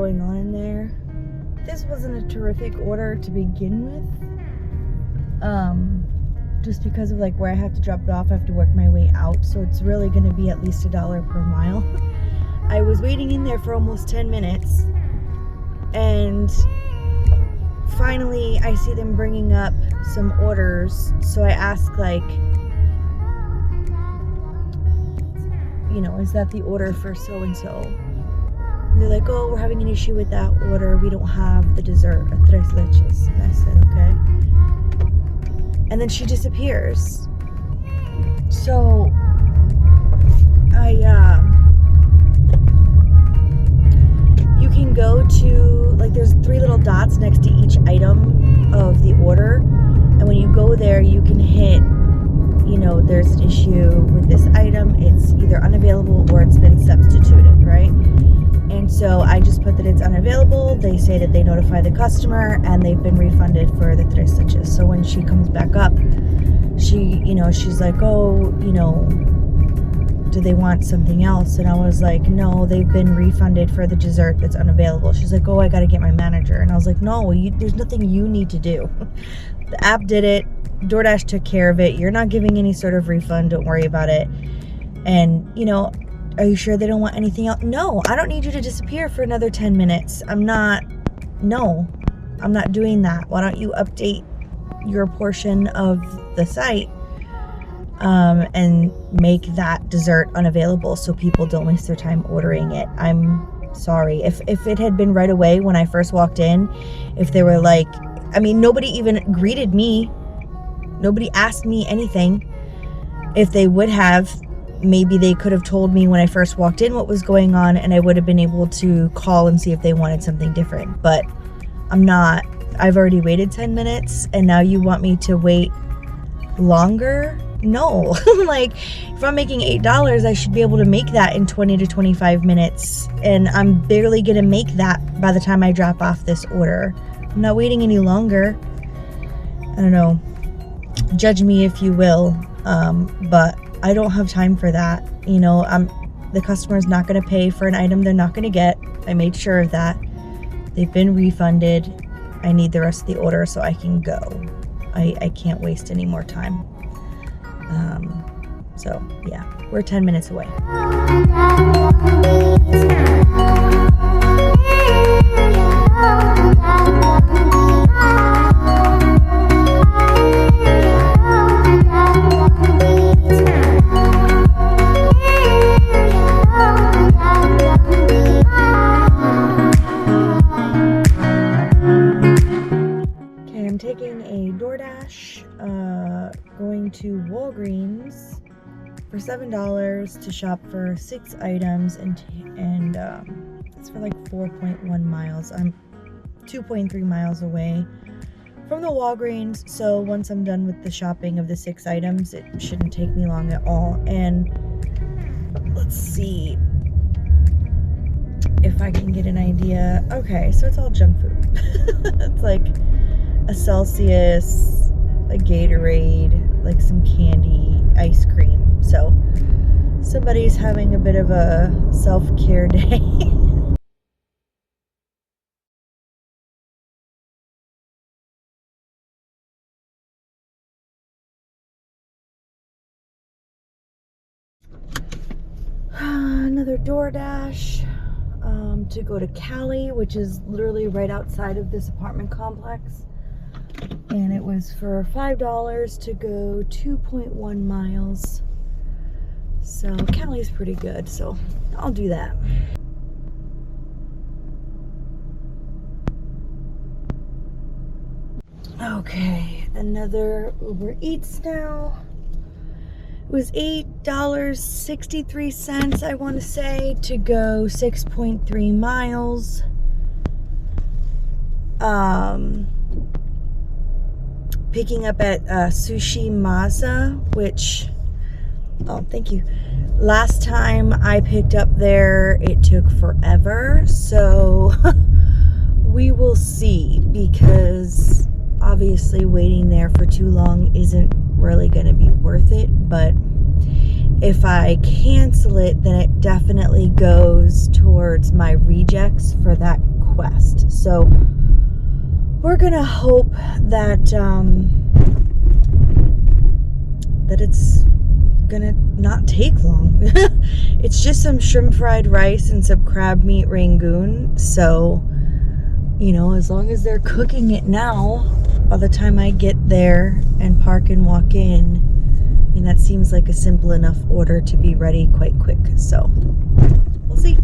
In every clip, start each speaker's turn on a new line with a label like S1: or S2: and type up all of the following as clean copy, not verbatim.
S1: going on in there. This wasn't a terrific order to begin with. Just because of like where I have to drop it off, I have to work my way out, so it's really going to be at least $1 per mile. I was waiting in there for almost 10 minutes, and finally I see them bringing up some orders, so I ask, like, you know, is that the order for so-and-so? And they're like, oh, we're having an issue with that order. We don't have the dessert, tres leches. And I said, okay. And then she disappears. So you can go to, like, there's 3 little dots next to each item of the order. And when you go there, you can hit, you know, there's an issue with this item. It's either unavailable or it's been substituted, right? And so I just put that it's unavailable. They say that they notify the customer and they've been refunded for the tres leches. So when she comes back up, she's like, oh, you know, do they want something else? And I was like, no, they've been refunded for the dessert that's unavailable. She's like, oh, I got to get my manager. And I was like, no, there's nothing you need to do. The app did it. DoorDash took care of it. You're not giving any sort of refund. Don't worry about it. And, you know, are you sure they don't want anything else? No, I don't need you to disappear for another 10 minutes. I'm not doing that. Why don't you update your portion of the site and make that dessert unavailable so people don't waste their time ordering it? I'm sorry. If it had been right away when I first walked in, if they were like, I mean, nobody even greeted me. Nobody asked me anything. If they would have, maybe they could have told me when I first walked in what was going on, and I would have been able to call and see if they wanted something different. But I'm not. I've already waited 10 minutes, and now you want me to wait longer? No. Like, if I'm making $8, I should be able to make that in 20 to 25 minutes, and I'm barely going to make that by the time I drop off this order. I'm not waiting any longer. I don't know. Judge me if you will, but I don't have time for that. You know, the customer's not going to pay for an item they're not going to get. I made sure of that. They've been refunded. I need the rest of the order so I can go. I can't waste any more time. So yeah, we're 10 minutes away. Taking a DoorDash, going to Walgreens for $7 to shop for 6 items, and it's for like 4.1 miles. I'm 2.3 miles away from the Walgreens, so once I'm done with the shopping of the 6 items, it shouldn't take me long at all. And let's see if I can get an idea. Okay, so it's all junk food. It's like a Celsius, a Gatorade, like some candy, ice cream. So somebody's having a bit of a self-care day. Another DoorDash to go to Cali, which is literally right outside of this apartment complex. And it was for $5 to go 2.1 miles. So Cali's pretty good, so I'll do that. Okay, another Uber Eats now. It was $8.63, I want to say, to go 6.3 miles. Picking up at Sushi Masa, which, oh, thank you. Last time I picked up there, it took forever, so we will see, because obviously waiting there for too long isn't really going to be worth it. But if I cancel it, then it definitely goes towards my rejects for that quest. So we're gonna hope that that it's gonna not take long. It's just some shrimp fried rice and some crab meat rangoon. So, you know, as long as they're cooking it now, by the time I get there and park and walk in, I mean, that seems like a simple enough order to be ready quite quick. So we'll see.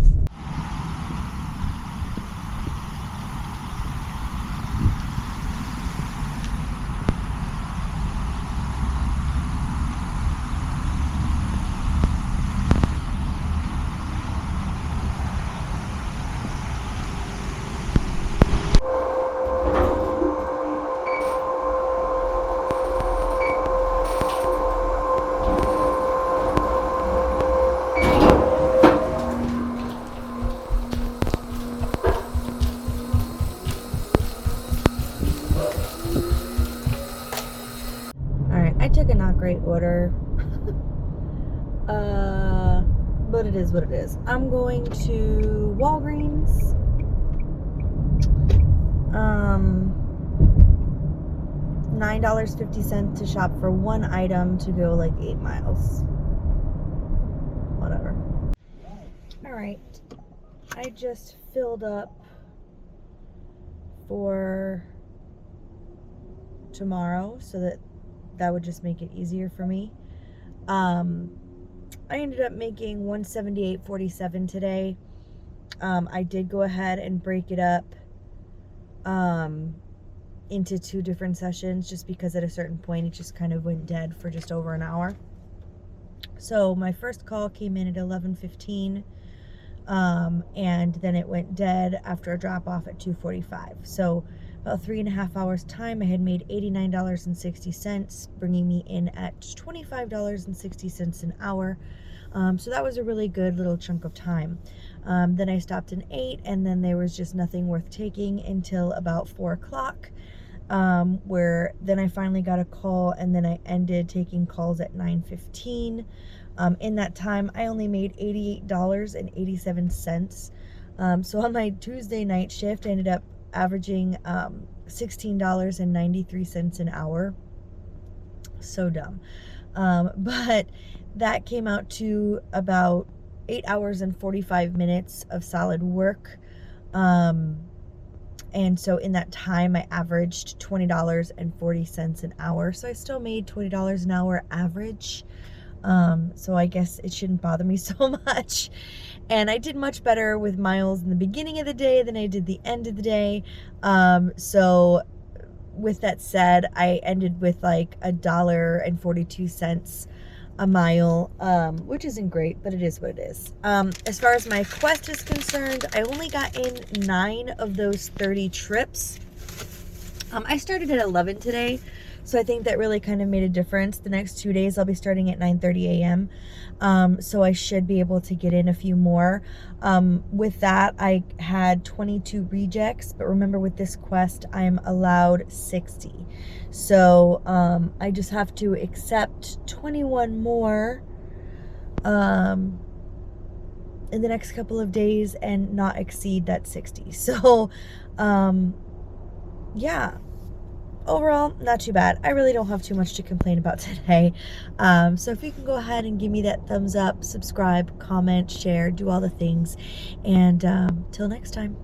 S1: I took a not great order, but it is what it is. I'm going to Walgreens. $9.50 to shop for one item to go like 8 miles. Whatever. Alright, I just filled up for tomorrow so that would just make it easier for me. I ended up making $178.47 today. I did go ahead and break it up into 2 different sessions just because at a certain point it just kind of went dead for just over an hour. So my first call came in at 11:15, and then it went dead after a drop off at 2:45. So about 3.5 hours time, I had made $89.60, bringing me in at $25.60 an hour. So that was a really good little chunk of time. Then I stopped and ate, and then there was just nothing worth taking until about 4 o'clock, where then I finally got a call, and then I ended taking calls at 9:15. In that time, I only made $88.87. So on my Tuesday night shift, I ended up averaging $16.93 an hour. So dumb. But that came out to about 8 hours and 45 minutes of solid work. And so in that time, I averaged $20.40 an hour. So I still made $20 an hour average. So I guess it shouldn't bother me so much. And I did much better with miles in the beginning of the day than I did the end of the day. So with that said, I ended with like $1.42 a mile, which isn't great, but it is what it is. As far as my quest is concerned, I only got in 9 of those 30 trips. I started at 11 today, so I think that really kind of made a difference. The next 2 days I'll be starting at 9:30 a.m. So I should be able to get in a few more. With that, I had 22 rejects, but remember with this quest, I'm allowed 60. So I just have to accept 21 more in the next couple of days and not exceed that 60. So yeah. Overall, not too bad. I really don't have too much to complain about today. So if you can go ahead and give me that thumbs up, subscribe, comment, share, do all the things. And till next time.